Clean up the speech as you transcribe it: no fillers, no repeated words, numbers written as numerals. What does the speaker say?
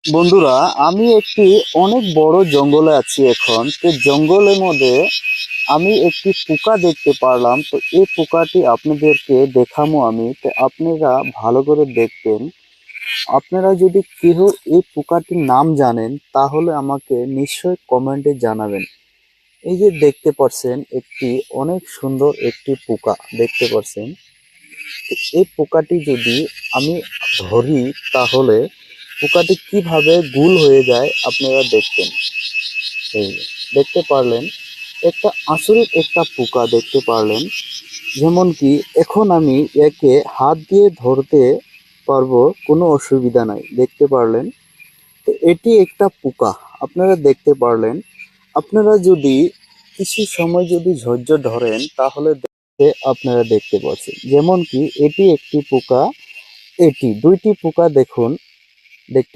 বন্ধুরা, আমি একটি অনেক বড় জঙ্গলে আছি এখন। তো জঙ্গলের মধ্যে আমি একটি পোকা দেখতে পারলাম। তো এই পোকাটি আপনাদেরকে দেখাবো আমি। তো আপনারা ভালো করে দেখবেন। আপনারা যদি কেউ এই পোকাটির নাম জানেন তাহলে আমাকে নিশ্চয় কমেন্টে জানাবেন। এই যে দেখতে পাচ্ছেন, একটি অনেক সুন্দর একটি পোকা দেখতে পাচ্ছেন। তো এই পোকাটি যদি আমি ধরি তাহলে পোকাটি কিভাবে গোল হয়ে যায় আপনারা দেখবেন। এই যে দেখতে পারলেন, একটা আসলে একটা পোকা দেখতে পারলেন। যেমন কি এখন আমি একে হাত দিয়ে ধরতে পারবো, কোনো অসুবিধা নাই। দেখতে পারলেন, তো এটি একটা পোকা আপনারা দেখতে পারলেন। আপনারা যদি কিছু সময় যদি ধৈর্য ধরেন তাহলে আপনারা দেখতে পাচ্ছেন, যেমন কি এটি একটি পোকা, এটি দুইটি পোকা দেখুন, দেখতে